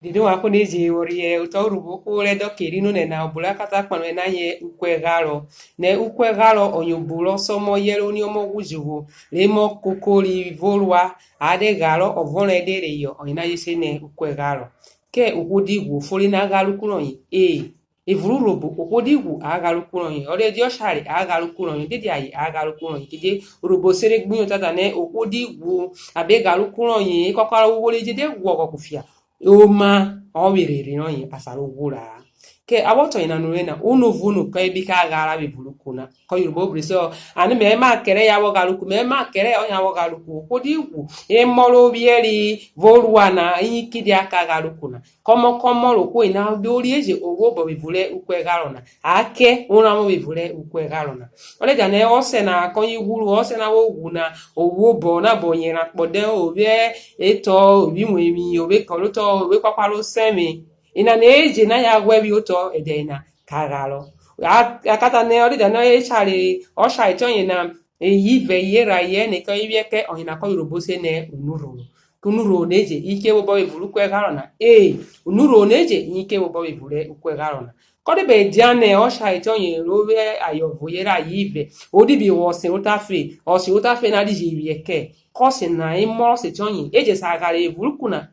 Dido wako neje worie utoru boku le do kirinu ne na obula kata kpanu na ye ukwe galo ne ukwe galo onyobulo somo yelo ni omo wujugo le mo kokori volwa ade galo ovole de yo oyina yese ne ukwe galo ke ukudi gu foli na galu kuloyin evuru robo ukudi gu agalu kuloyin ore di oshari agalu kuloyin didi ayi agalu kuloyin kije robo sere gbunyo tata ne ukudi gu abe galu kuloyin kokoro wole jide gu okofia oma owerere noyi asara ugwura ke awoto ina nurena unu vunu ko ebi ka gara bi bulukuna ko yoruba obriso ani me ma kere ya wo galuku me ma kere onya wo galuku ko di wu e moro bieri volwana yin kidi aka galukuna komo ro ko ina dori eje owo bo bi vule ukwe galona ake una mo bi vule ukwe galona ole jane ose na ko yin wuru ose na wo wuna owo bo na bo yin rapode owe eto obi nwemi owe koluto owe kwakwalo semi ina na-eje na ya agwa ebe ụtọ edena kagalo akata ne orida na echari osha itonye na eyive yera ye ne ko ibieke oyina ko yorubo se ne unuro neje ike bo iburu kwe garona unuro neje ike bo ibure ukwe garona kodi be diane osha itonye rowe ayovo yera yive odibi wose utafe na dije ibieke kosi na imoro setonye eje sagara evurukuna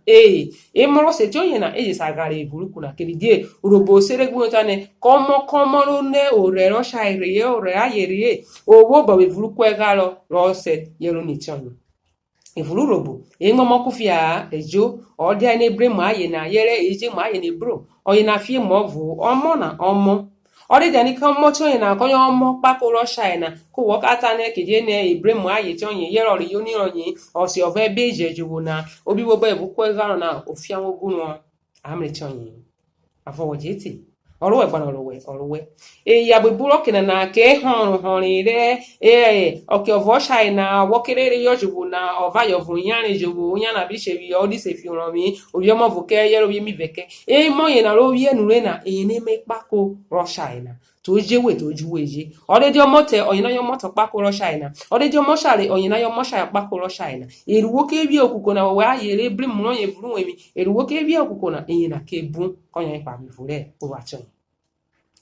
imoro setonye na eje sagara evurukuna kedie urobo sere gunotane komo rune orero shaire ore ayere owo bo evurukwe galo rose yero nitonye evuru robo engomo kufia ejo odi ane bremu aye na yere eje mu aye ne bro oye na fie movu omo na omo ori jani kan mo tonye na ko yo mo pako ro shaina ko wo kata ne keje ne ibremu aye tonye yero ri yoni royin osi ove beje juwo na obi wo bo ebu ko garo na ofia wo gunu amre tonye afowojeti orowe gbana orowe ya be buro kena na ke hon ire oke ovo shaina wo kerere yo juwo na ova yo vun yan juwo yan na bi se bi odi se fi ran mi obi omo vuke yero bi mi beke mo yen na ro wi enu re na ni me pako ro shaina to jewe to juweje odeje omo te oyina yo moto pako ro shaina odeje omo share oyina yo mo sha pako ro shaina eruwo ke bi okuko na wa ayere brim no ye buru wemi eruwo ke bi okuko na na ke bun koyan ipa mi fure o wa chon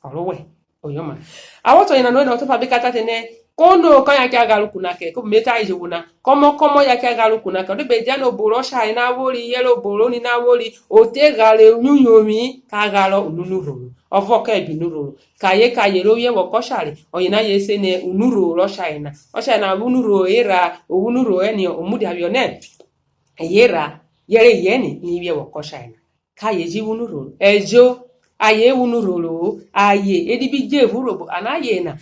orowe oyoma awoto ina no to fa be kata tene kono koyan ke agaluku na ke ko meta ijewu na komo ya ke agaluku na ke do be jano boro shaina wori yelo boro ni na wori o te gale nyunyomi ka galo ununuru ovoka ebinuru kaye ro ye wo koshari oyina yese ne unuru ro shaina o shaina unuru era unuru eni omudi abione yera yere yeni ni ye wo koshaina kaye ji unuru ejo aye unuru aye edibije evurobo anaye na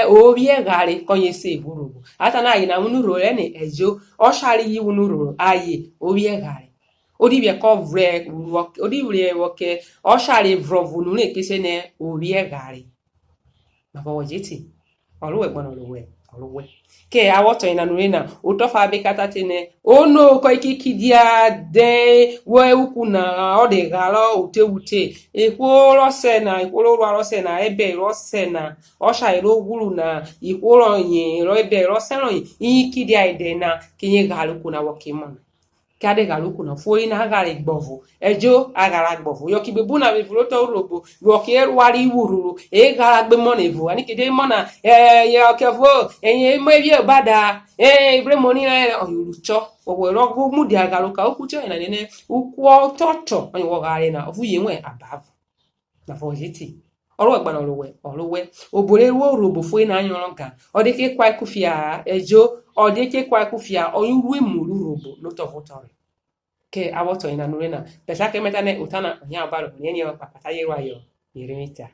obie gari konye se evurobo ata na aye na unuru eni ejo o shari yi unuru aye obie gari odibie ko vre odibie woke o shari vrovunu ne kese ne obie gari mabawojeti oluwe gbona oluwe ke awoto ina nurena utofa be kata tene ono ko ikikidia de we ukuna ode galo ute ekworo sena ekworo ro sena ebe ro sena osha iro guru na ekworo yin ro ebe ro sena yin ikidia ide na kinye galo kuna wokimon kade galuku na fo ina agara igbovu ejo agara gbovu yo kibe buna be vuroto robo yo ke wari wururu gara gbe mo na evu ani kede mo na yo ke fo mo ebie bada ibre mo ni oyulucho owo ro gbo mudi agaruka okucho ina nene ukwo toto onye wo gare na ofu yenwe abavu na fo jiti oro gbana orowe obore wo robo fo ina anyon kan odike kwa kufia ejo odike kwa kufia oyuru emuru robo loto votore ke awoto ina nurena pesa ke metane utana nya baro nyenye papata yewa yo yerimita